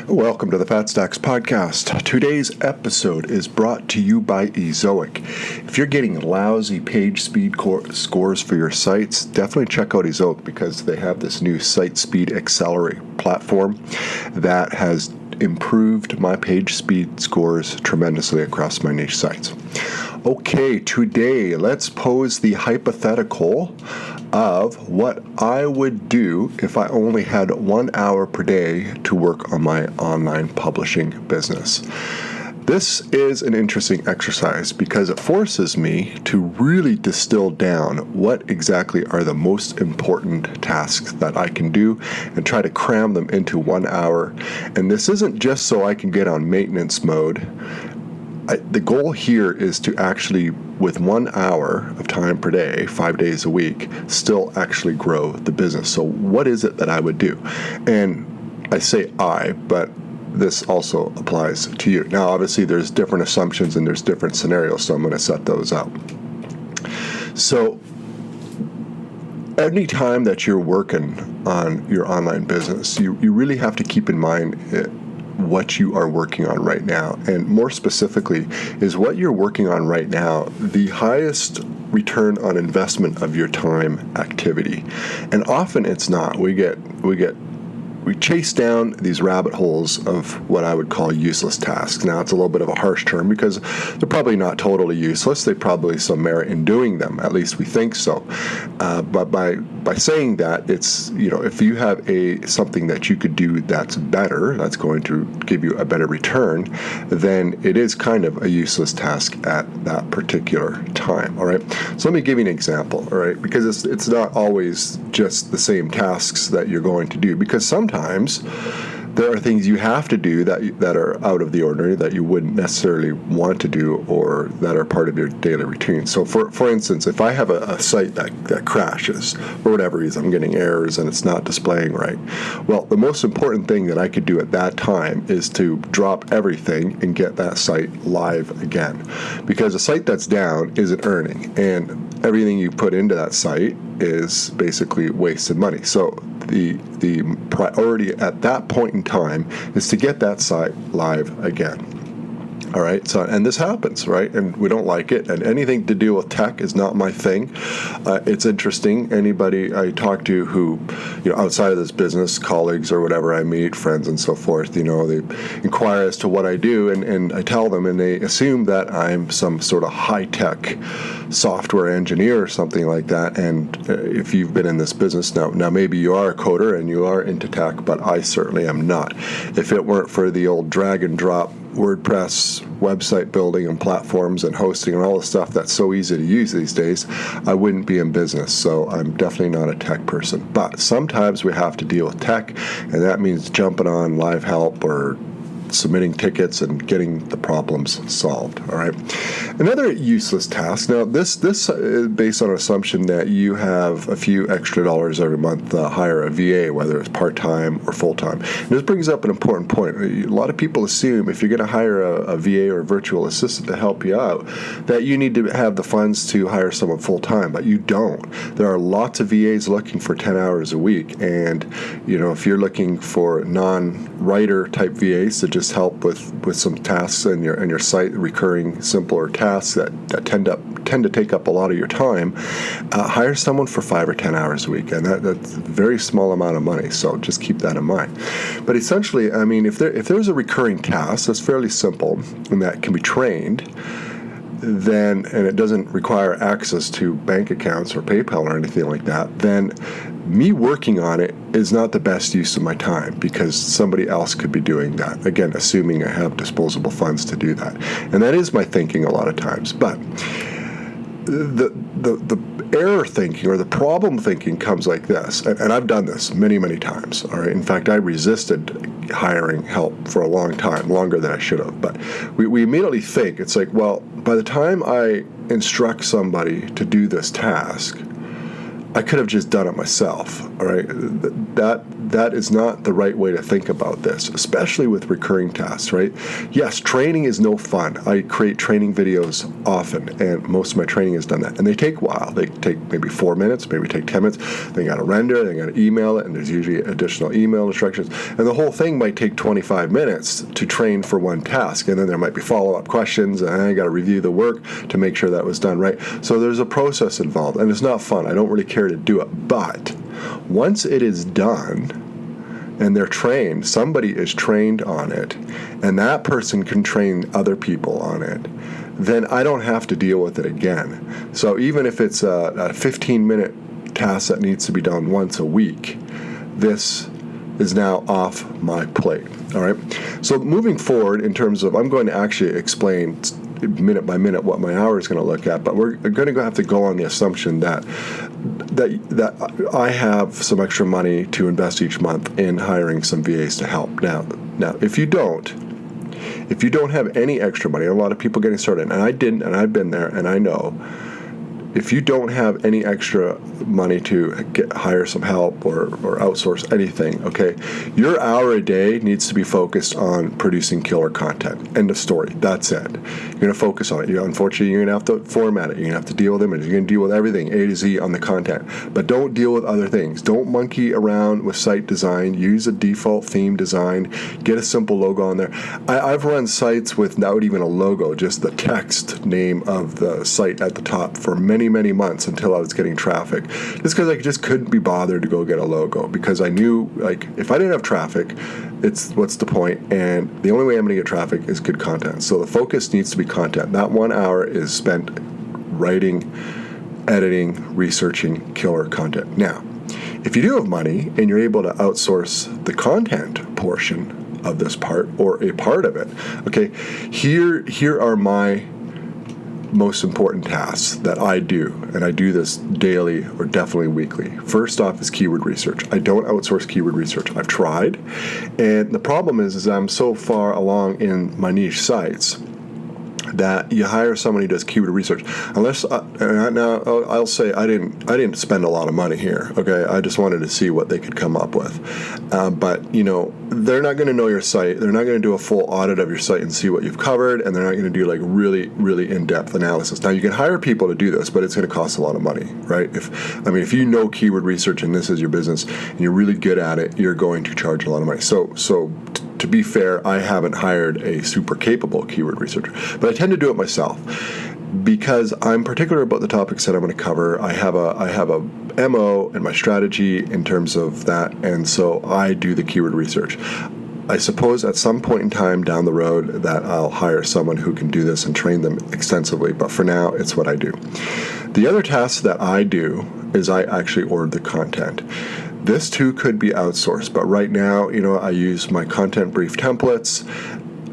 Welcome to the Fat Stacks Podcast. Today's episode is brought to you by Ezoic. If you're getting lousy page speed scores for your sites, definitely check out Ezoic because they have this new Site Speed Accelerate platform that has improved my page speed scores tremendously across my niche sites. Okay, today let's pose the hypothetical of what I would do if I only had 1 hour per day to work on my online publishing business. This is an interesting exercise because it forces me to really distill down what exactly are the most important tasks that I can do and try to cram them into 1 hour. And this isn't just so I can get on maintenance mode. The goal here is to actually, with 1 hour of time per day, 5 days a week, still actually grow the business. So what is it that I would do? And I say but this also applies to you. Now, obviously, there's different assumptions and there's different scenarios, so I'm going to set those out. So any time that you're working on your online business, you really have to keep in mind what you are working on right now. And more specifically, is what you're working on right now the highest return on investment of your time activity? And often it's not. We chase down these rabbit holes of what I would call useless tasks. Now, it's a little bit of a harsh term because they're probably not totally useless. They probably some merit in doing them. At least we think so. But by saying that, it's, if you have something that you could do that's better, that's going to give you a better return, then it is kind of a useless task at that particular time. All right. So let me give you an example. All right, because it's not always just the same tasks that you're going to do, because sometimes there are things you have to do that are out of the ordinary that you wouldn't necessarily want to do or that are part of your daily routine. So for instance, if I have a site that crashes for whatever reason, I'm getting errors and it's not displaying right, well, the most important thing that I could do at that time is to drop everything and get that site live again, because a site that's down isn't earning, and everything you put into that site is basically wasted money. So the priority at that point in time is to get that site live again. All right, so, and this happens, right? And we don't like it, and anything to do with tech is not my thing. It's interesting. Anybody I talk to who, outside of this business, colleagues or whatever I meet, friends and so forth, they inquire as to what I do, and I tell them, and they assume that I'm some sort of high-tech software engineer or something like that. And if you've been in this business now maybe you are a coder and you are into tech, but I certainly am not. If it weren't for the old drag and drop WordPress website building and platforms and hosting and all the stuff that's so easy to use these days, I wouldn't be in business. So I'm definitely not a tech person. But sometimes we have to deal with tech, and that means jumping on live help or submitting tickets and getting the problems solved. All right. Another useless task. Now, this is based on an assumption that you have a few extra dollars every month to hire a VA, whether it's part-time or full-time. And this brings up an important point. A lot of people assume if you're going to hire a VA or a virtual assistant to help you out, that you need to have the funds to hire someone full-time, but you don't. There are lots of VAs looking for 10 hours a week, and if you're looking for non-writer type VAs to just help with some tasks in your site, recurring simpler tasks that tend to take up a lot of your time, hire someone for 5 or 10 hours a week, and that's a very small amount of money, so just keep that in mind. But essentially, I mean, if there's a recurring task that's fairly simple and that can be trained, and it doesn't require access to bank accounts or PayPal or anything like that, then me working on it is not the best use of my time, because somebody else could be doing that. Again, assuming I have disposable funds to do that. And that is my thinking a lot of times. But the error thinking or the problem thinking comes like this, and I've done this many, many times. All right. In fact, I resisted hiring help for a long time, longer than I should have. But we immediately think, it's like, well, by the time I instruct somebody to do this task, I could have just done it myself, all right? That is not the right way to think about this, especially with recurring tasks, right? Yes, training is no fun. I create training videos often, and most of my training has done that. And they take a while. They take maybe 4 minutes, maybe take 10 minutes. They got to render, they got to email it, and there's usually additional email instructions. And the whole thing might take 25 minutes to train for one task, and then there might be follow-up questions, and I got to review the work to make sure that was done right. So there's a process involved, and it's not fun. I don't really care to do it. But once it is done and they're trained, somebody is trained on it, and that person can train other people on it, then I don't have to deal with it again. So even if it's a 15-minute task that needs to be done once a week, this is now off my plate. All right. So moving forward, in terms of, I'm going to actually explain minute by minute what my hour is going to look at, but we're going to have to go on the assumption that I have some extra money to invest each month in hiring some VAs to help. Now, if you don't have any extra money, a lot of people getting started, and I didn't, and I've been there, and I know, if you don't have any extra money to hire some help or outsource anything, okay, your hour a day needs to be focused on producing killer content. End of story. That's it. You're going to focus on it. Unfortunately, you're going to have to format it. You're going to have to deal with images. You're going to deal with everything, A to Z, on the content. But don't deal with other things. Don't monkey around with site design. Use a default theme design. Get a simple logo on there. I've run sites without even a logo, just the text name of the site at the top for many months until I was getting traffic, just because I just couldn't be bothered to go get a logo, because I knew, like, if I didn't have traffic, what's the point? And the only way I'm going to get traffic is good content. So the focus needs to be content. That 1 hour is spent writing, editing, researching killer content. Now, if you do have money and you're able to outsource the content portion of this part, or a part of it, okay, here are my most important tasks that I do, and I do this daily or definitely weekly. First off is keyword research. I don't outsource keyword research. I've tried, and the problem is I'm so far along in my niche sites that you hire someone who does keyword research. Unless now I'll say I didn't spend a lot of money here. Okay, I just wanted to see what they could come up with. But they're not going to know your site. They're not going to do a full audit of your site and see what you've covered, and they're not going to do like really in-depth analysis. Now you can hire people to do this, but it's going to cost a lot of money, right? If you know keyword research and this is your business and you're really good at it, you're going to charge a lot of money. So to be fair, I haven't hired a super capable keyword researcher, but I tend to do it myself because I'm particular about the topics that I'm going to cover. I have a MO and my strategy in terms of that, and so I do the keyword research. I suppose at some point in time down the road that I'll hire someone who can do this and train them extensively, but for now, it's what I do. The other task that I do is I actually order the content. This too could be outsourced, but right now, I use my content brief templates.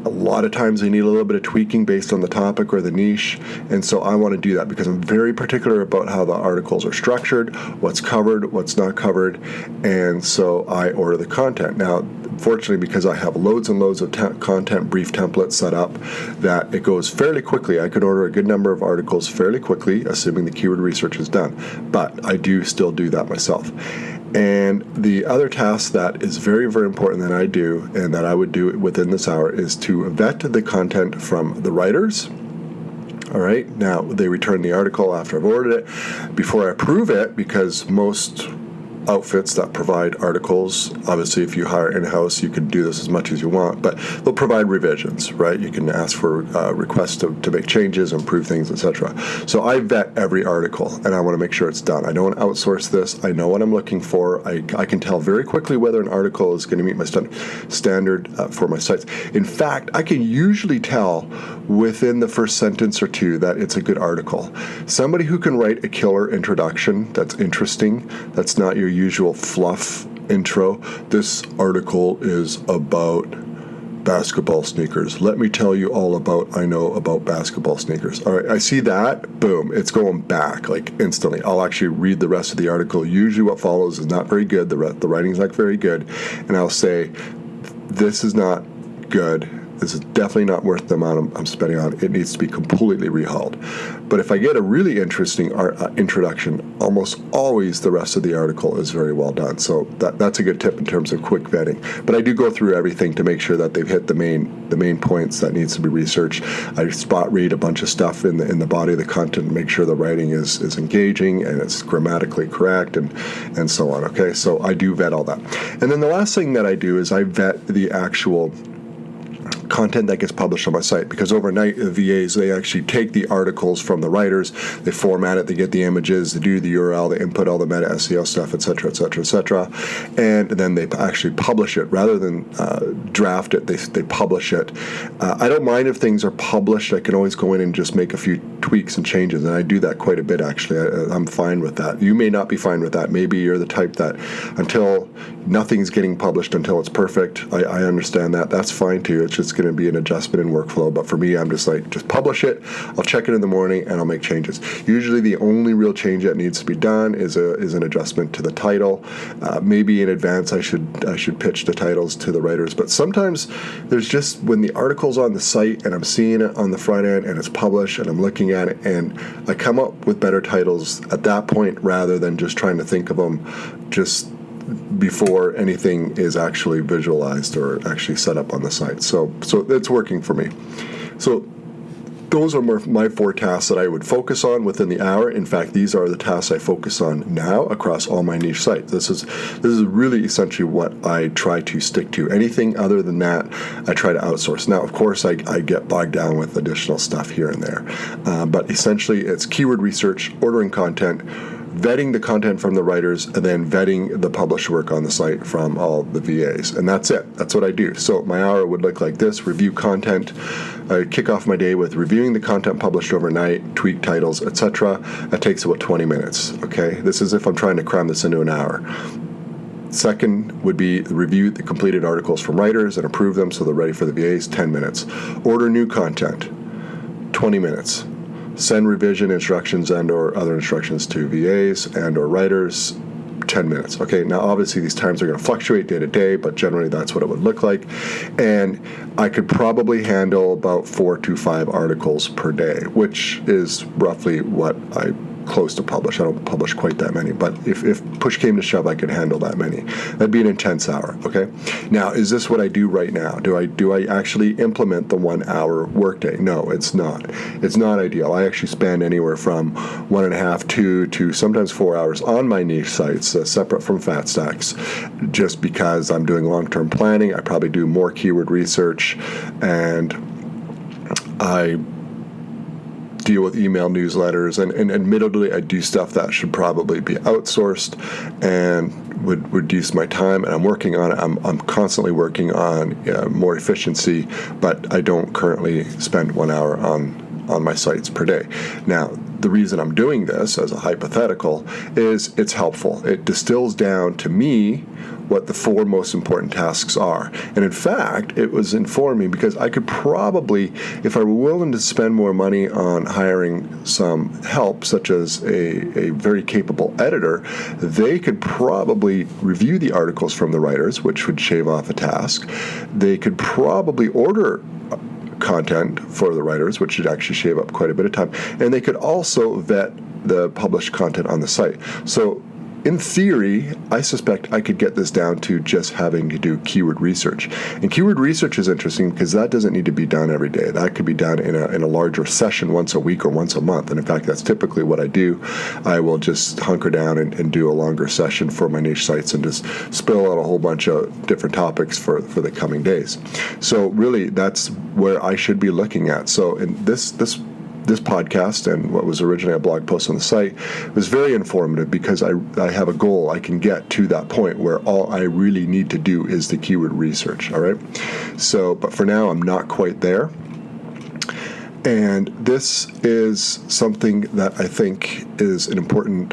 A lot of times they need a little bit of tweaking based on the topic or the niche, and so I want to do that because I'm very particular about how the articles are structured, what's covered, what's not covered, and so I order the content. Now, fortunately, because I have loads and loads of content brief templates set up, that it goes fairly quickly. I could order a good number of articles fairly quickly, assuming the keyword research is done, but I do still do that myself. And the other task that is very, very important that I do, and that I would do within this hour, is to vet the content from the writers. All right, now they return the article after I've ordered it. Before I approve it, because most outfits that provide articles, obviously if you hire in-house, you can do this as much as you want, but they'll provide revisions, right? You can ask for requests to make changes, improve things, etc. So I vet every article, and I want to make sure it's done. I don't outsource this. I know what I'm looking for. I can tell very quickly whether an article is going to meet my standard for my sites. In fact, I can usually tell within the first sentence or two that it's a good article. Somebody who can write a killer introduction that's interesting, that's not your usual fluff intro. This article is about basketball sneakers. Let me tell you all I know about basketball sneakers. All right, I see that, boom, it's going back like instantly. I'll actually read the rest of the article. Usually what follows is not very good. The writing's not very good. And I'll say, this is not good. This is definitely not worth the amount I'm spending on it. It needs to be completely rehauled. But if I get a really interesting introduction, almost always the rest of the article is very well done. So that's a good tip in terms of quick vetting. But I do go through everything to make sure that they've hit the main points that needs to be researched. I spot read a bunch of stuff in the body of the content and make sure the writing is engaging and it's grammatically correct and so on. Okay, so I do vet all that. And then the last thing that I do is I vet the actual content that gets published on my site, because overnight the VAs, they actually take the articles from the writers, they format it, they get the images, they do the URL, they input all the meta SEO stuff, etc., etc., etc., and then they actually publish it rather than draft it. They publish it. I don't mind if things are published. I can always go in and just make a few tweaks and changes, and I do that quite a bit actually. I'm fine with that. You may not be fine with that. Maybe you're the type that until nothing's getting published until it's perfect. I understand that. That's fine too. It's just going to be an adjustment in workflow. But for me, I'm just like, just publish it. I'll check it in the morning and I'll make changes. Usually the only real change that needs to be done is an adjustment to the title. Maybe in advance I should pitch the titles to the writers. But sometimes there's just, when the article's on the site and I'm seeing it on the front end and it's published and I'm looking at it and I come up with better titles at that point rather than just trying to think of them just before anything is actually visualized or actually set up on the site. So it's working for me. So those are my 4 tasks that I would focus on within the hour. In fact, these are the tasks I focus on now across all my niche sites. This is really essentially what I try to stick to. Anything other than that, I try to outsource. Now, of course, I get bogged down with additional stuff here and there. But essentially, it's keyword research, ordering content, vetting the content from the writers, and then vetting the published work on the site from all the VAs. And that's it. That's what I do. So my hour would look like this: review content. I kick off my day with reviewing the content published overnight, tweak titles, etc. That takes about 20 minutes. Okay, this is if I'm trying to cram this into an hour. Second would be review the completed articles from writers and approve them so they're ready for the VAs, 10 minutes. Order new content, 20 minutes. Send revision instructions and or other instructions to VAs and or writers, 10 minutes. Okay, now obviously these times are going to fluctuate day to day, but generally that's what it would look like. And I could probably handle about 4 to 5 articles per day, which is roughly what I close to publish. I don't publish quite that many, but if push came to shove, I could handle that many. That'd be an intense hour. Okay. Now, is this what I do right now? Do I actually implement the 1 hour workday? No, it's not. It's not ideal. I actually spend anywhere from 1.5 to sometimes 4 hours on my niche sites, separate from Fat Stacks, just because I'm doing long-term planning. I probably do more keyword research, and I deal with email newsletters, and admittedly I do stuff that should probably be outsourced and would reduce my time, and I'm working on it. I'm constantly working on more efficiency, but I don't currently spend 1 hour on my sites per day. Now, the reason I'm doing this as a hypothetical is it's helpful. It distills down to me what the 4 most important tasks are. And in fact, it was informing because I could probably, if I were willing to spend more money on hiring some help, such as a very capable editor, they could probably review the articles from the writers, which would shave off a task. They could probably order content for the writers, which should actually shave up quite a bit of time. And they could also vet the published content on the site. So in theory, I suspect I could get this down to just having to do keyword research. And keyword research is interesting because that doesn't need to be done every day. That could be done in a larger session once a week or once a month. And in fact, that's typically what I do. I will just hunker down and do a longer session for my niche sites and just spill out a whole bunch of different topics for the coming days. So really, that's where I should be looking at. So in this podcast and what was originally a blog post on the site was very informative because I have a goal. I can get to that point where all I really need to do is the keyword research. All right. So, but for now, I'm not quite there. And this is something that I think is an important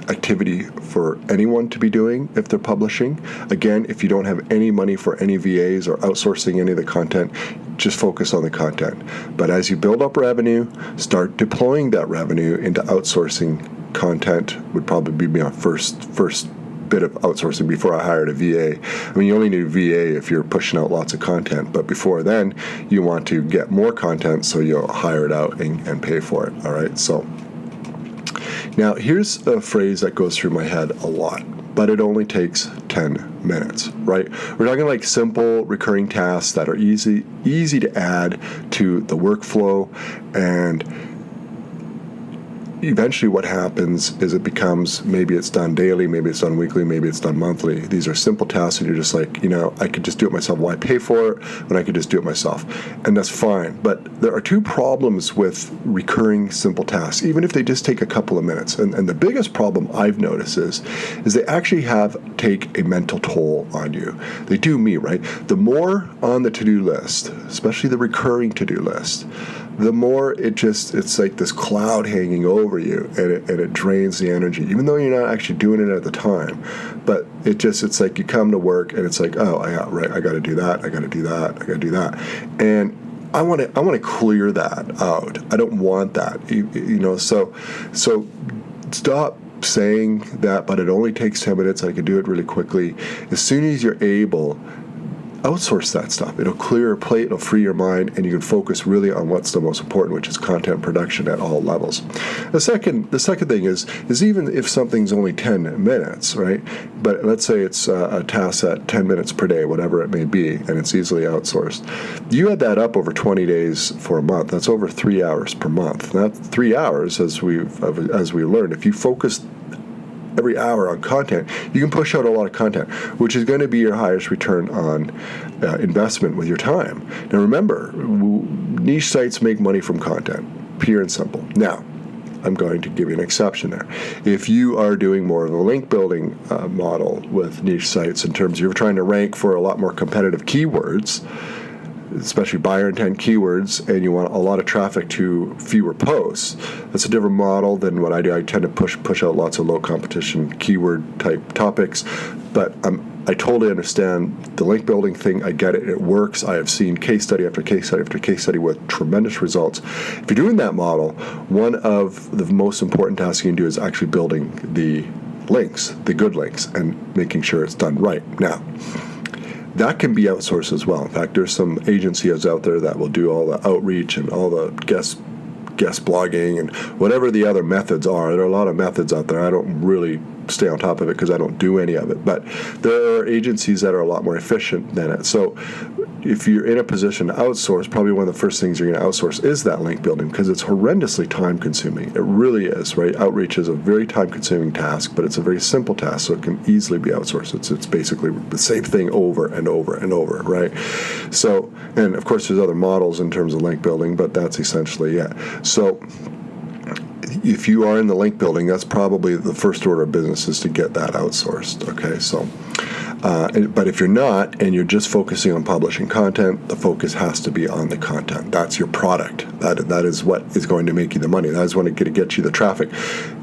activity for anyone to be doing if they're publishing. Again, if you don't have any money for any VAs or outsourcing any of the content, just focus on the content. But as you build up revenue, start deploying that revenue into outsourcing content would probably be my first bit of outsourcing before I hired a VA. I mean, you only need a VA if you're pushing out lots of content, but before then, you want to get more content, so you'll hire it out and pay for it. All right, so now here's a phrase that goes through my head a lot, but it only takes 10 minutes, right? We're talking like simple recurring tasks that are easy to add to the workflow, and eventually what happens is it becomes, maybe it's done daily, maybe it's done weekly, maybe it's done monthly. These are simple tasks, and you're just like, I could just do it myself. Why pay for it when I could just do it myself? And that's fine. But there are two problems with recurring simple tasks, even if they just take a couple of minutes. And the biggest problem I've noticed is they actually take a mental toll on you. They do me, right? The more on the to-do list, especially the recurring to-do list, the more it's like this cloud hanging over you, and it drains the energy, even though you're not actually doing it at the time. But it's like you come to work and it's like, oh, I got to do that, I got to do that, I got to do that, and I want to clear that out. I don't want that, So stop saying that, but it only takes 10 minutes. I can do it really quickly. As soon as you're able, outsource that stuff. It'll clear your plate, it'll free your mind, and you can focus really on what's the most important, which is content production at all levels. The second thing is even if something's only 10 minutes, right? But let's say it's a task at 10 minutes per day, whatever it may be, and it's easily outsourced. You add that up over 20 days for a month. That's over 3 hours per month. That 3 hours, as we learned, if you focus every hour on content, you can push out a lot of content, which is going to be your highest return on investment with your time. Now remember, niche sites make money from content, pure and simple. Now, I'm going to give you an exception there. If you are doing more of a link building model with niche sites, in terms of you're trying to rank for a lot more competitive keywords, especially buyer intent keywords, and you want a lot of traffic to fewer posts, that's a different model than what I do. I tend to push out lots of low competition keyword type topics, but I totally understand the link building thing. I get it. It works. I have seen case study after case study after case study with tremendous results. If you're doing that model, one of the most important tasks you can do is actually building the links, the good links, and making sure it's done right. Now, that can be outsourced as well. In fact, there's some agencies out there that will do all the outreach and all the guest blogging and whatever the other methods are. There are a lot of methods out there. I don't really stay on top of it because I don't do any of it. But there are agencies that are a lot more efficient than it. So if you're in a position to outsource, probably one of the first things you're going to outsource is that link building, because it's horrendously time consuming. It really is, right? Outreach is a very time consuming task, but it's a very simple task, so it can easily be outsourced. It's basically the same thing over and over and over, right? So, and of course there's other models in terms of link building, but that's essentially it. So if you are in the link building, that's probably the first order of business, is to get that outsourced. Okay, so but if you're not, and you're just focusing on publishing content, the focus has to be on the content. That's your product. That is what is going to make you the money. That is what is going to get you the traffic.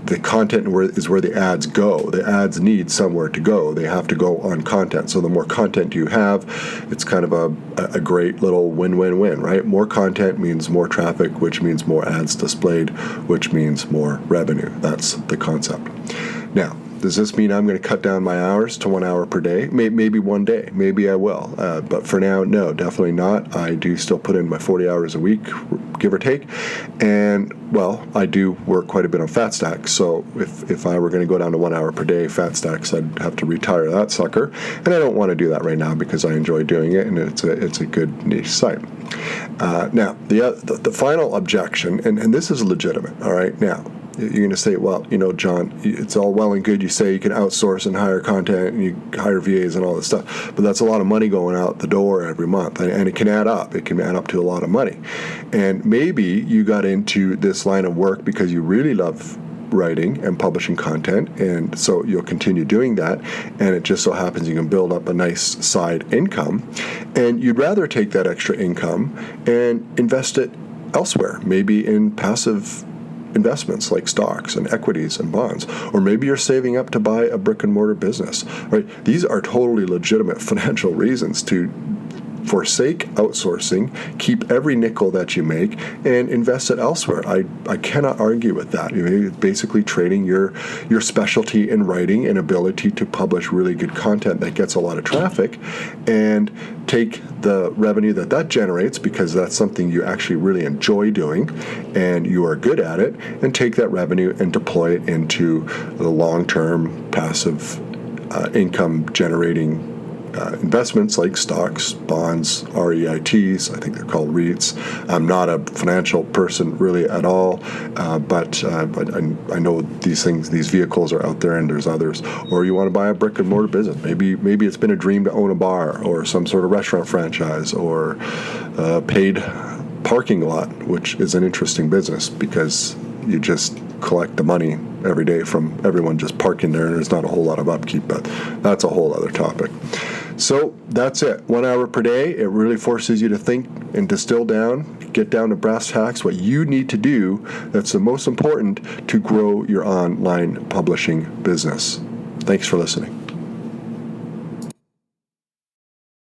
The content is where the ads go. The ads need somewhere to go. They have to go on content. So the more content you have, it's kind of a great little win-win-win, right? More content means more traffic, which means more ads displayed, which means more revenue. That's the concept. Now, does this mean I'm going to cut down my hours to 1 hour per day? Maybe one day. Maybe I will. But for now, no, definitely not. I do still put in my 40 hours a week, give or take. And, well, I do work quite a bit on FatStack. So if I were going to go down to 1 hour per day, FatStacks, I'd have to retire that sucker. And I don't want to do that right now because I enjoy doing it, and it's a good niche site. Now, the final objection, and this is legitimate, all right? Now, you're going to say, well, John, it's all well and good. You say you can outsource and hire content and you hire VAs and all this stuff, but that's a lot of money going out the door every month, and it can add up. It can add up to a lot of money. And maybe you got into this line of work because you really love writing and publishing content, and so you'll continue doing that, and it just so happens you can build up a nice side income, and you'd rather take that extra income and invest it elsewhere, maybe in passive investments like stocks and equities and bonds, or maybe you're saving up to buy a brick and mortar business, right? These are totally legitimate financial reasons to forsake outsourcing, keep every nickel that you make, and invest it elsewhere. I cannot argue with that. Basically trading your specialty in writing and ability to publish really good content that gets a lot of traffic, and take the revenue that generates, because that's something you actually really enjoy doing and you are good at it, and take that revenue and deploy it into the long-term passive income generating investments like stocks, bonds, REITs. I think they're called REITs. I'm not a financial person really at all, but I know these things, these vehicles are out there, and there's others. Or you want to buy a brick and mortar business. Maybe it's been a dream to own a bar or some sort of restaurant franchise or paid parking lot, which is an interesting business because you just collect the money every day from everyone just parking there, and there's not a whole lot of upkeep, but that's a whole other topic. So that's it. 1 hour per day. It really forces you to think and distill down, get down to brass tacks, what you need to do that's the most important to grow your online publishing business. Thanks for listening.